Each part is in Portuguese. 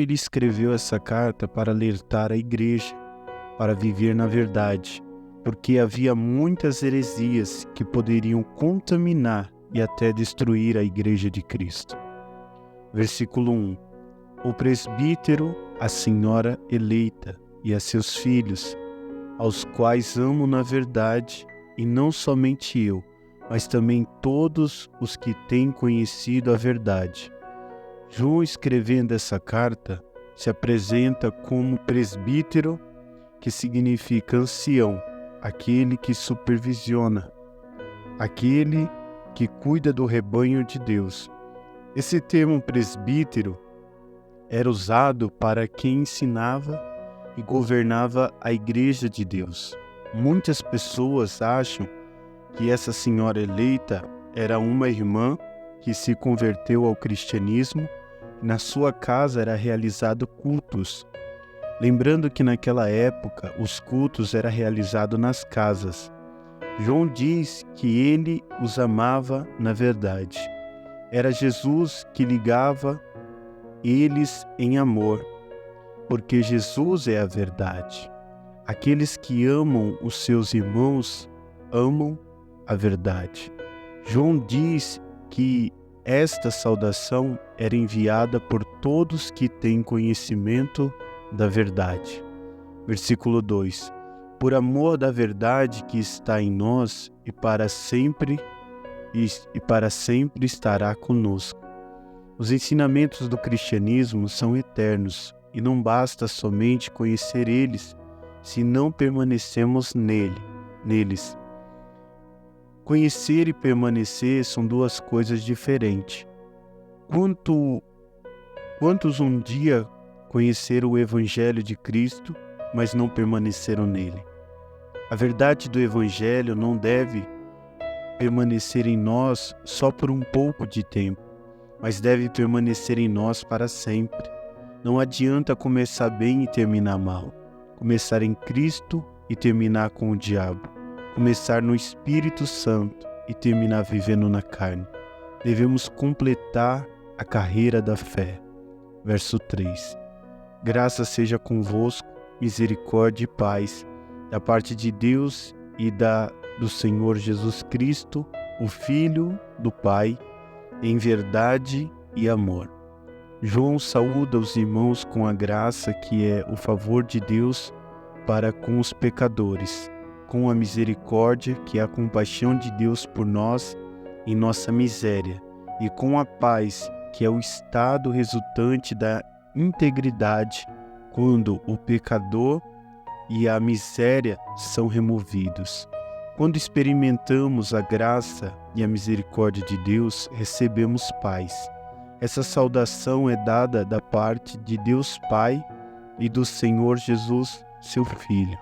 ele escreveu essa carta para alertar a igreja, para viver na verdade, porque havia muitas heresias que poderiam contaminar e até destruir a igreja de Cristo. Versículo 1. O presbítero, a senhora eleita e a seus filhos, aos quais amo na verdade, e não somente eu, mas também todos os que têm conhecido a verdade. João, escrevendo essa carta, se apresenta como presbítero, que significa ancião, aquele que supervisiona, aquele que cuida do rebanho de Deus. Esse termo presbítero era usado para quem ensinava e governava a igreja de Deus. Muitas pessoas acham que essa senhora eleita era uma irmã que se converteu ao cristianismo e na sua casa era realizado cultos. Lembrando que naquela época os cultos eram realizados nas casas. João diz que ele os amava na verdade. Era Jesus que ligava eles em amor, porque Jesus é a verdade. Aqueles que amam os seus irmãos amam a verdade. João diz que esta saudação era enviada por todos que têm conhecimento da verdade. Versículo 2. Por amor da verdade que está em nós e para sempre estará conosco. Os ensinamentos do cristianismo são eternos e não basta somente conhecer eles, se não permanecemos neles. Conhecer e permanecer são duas coisas diferentes. Quantos um dia conheceram o Evangelho de Cristo, mas não permaneceram nele? A verdade do Evangelho não deve permanecer em nós só por um pouco de tempo, mas deve permanecer em nós para sempre. Não adianta começar bem e terminar mal, começar em Cristo e terminar com o diabo, começar no Espírito Santo e terminar vivendo na carne. Devemos completar a carreira da fé. Verso 3. Graça seja convosco, misericórdia e paz, da parte de Deus e do Senhor Jesus Cristo, o Filho do Pai, em verdade e amor. João saúda os irmãos com a graça que é o favor de Deus para com os pecadores, com a misericórdia que é a compaixão de Deus por nós em nossa miséria, e com a paz que é o estado resultante da integridade quando o pecador e a miséria são removidos. Quando experimentamos a graça e a misericórdia de Deus, recebemos paz. Essa saudação é dada da parte de Deus Pai e do Senhor Jesus, seu Filho.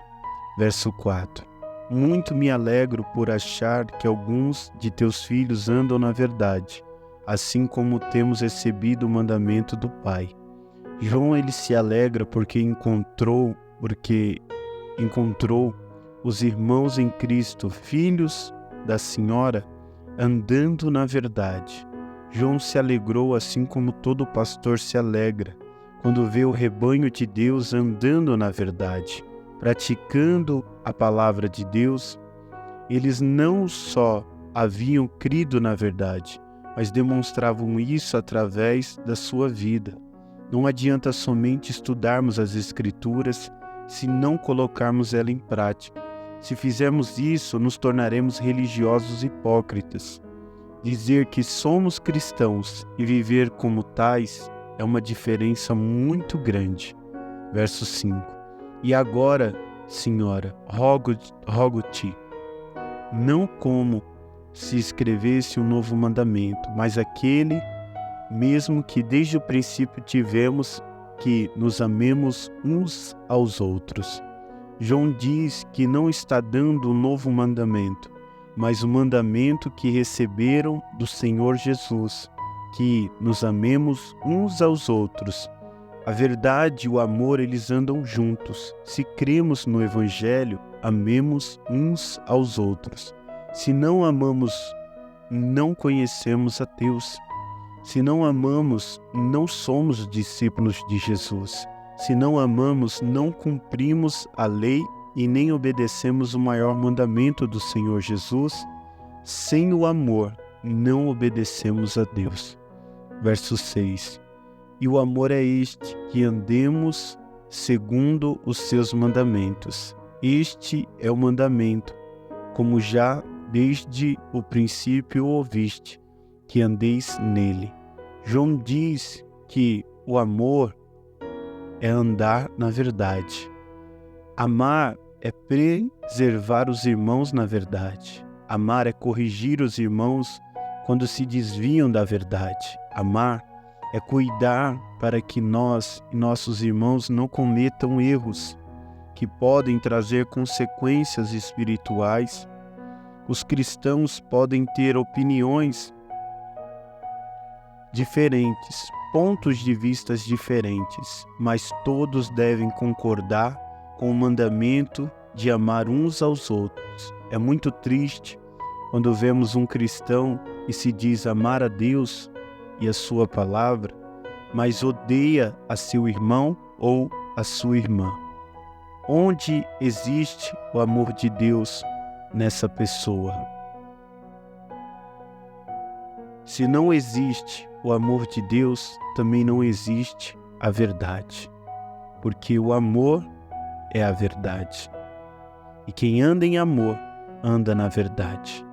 Verso 4. Muito me alegro por achar que alguns de teus filhos andam na verdade, assim como temos recebido o mandamento do Pai. João ele se alegra porque encontrou os irmãos em Cristo, filhos da Senhora, andando na verdade. João se alegrou assim como todo pastor se alegra, quando vê o rebanho de Deus andando na verdade, praticando a palavra de Deus. Eles não só haviam crido na verdade, mas demonstravam isso através da sua vida. Não adianta somente estudarmos as Escrituras se não colocarmos ela em prática. Se fizermos isso, nos tornaremos religiosos hipócritas. Dizer que somos cristãos e viver como tais é uma diferença muito grande. Verso 5. E agora, Senhora, rogo-te, não como se escrevesse um novo mandamento, mas aquele mesmo que desde o princípio tivemos, que nos amemos uns aos outros. João diz que não está dando um novo mandamento, mas o mandamento que receberam do Senhor Jesus, que nos amemos uns aos outros. A verdade e o amor, eles andam juntos. Se cremos no Evangelho, amemos uns aos outros. Se não amamos, não conhecemos a Deus. Se não amamos, não somos discípulos de Jesus. Se não amamos, não cumprimos a lei e nem obedecemos o maior mandamento do Senhor Jesus. Sem o amor, não obedecemos a Deus. Verso 6. E o amor é este, que andemos segundo os seus mandamentos. Este é o mandamento, como já desde o princípio ouviste, que andeis nele. João diz que o amor é andar na verdade. Amar é preservar os irmãos na verdade. Amar é corrigir os irmãos quando se desviam da verdade. Amar é cuidar para que nós e nossos irmãos não cometam erros que podem trazer consequências espirituais. Os cristãos podem ter opiniões diferentes, pontos de vistas diferentes, mas todos devem concordar com o mandamento de amar uns aos outros. É muito triste quando vemos um cristão que se diz amar a Deus e a sua palavra, mas odeia a seu irmão ou a sua irmã. Onde existe o amor de Deus nessa pessoa? Se não existe o amor de Deus, também não existe a verdade, porque o amor é a verdade. E quem anda em amor, anda na verdade.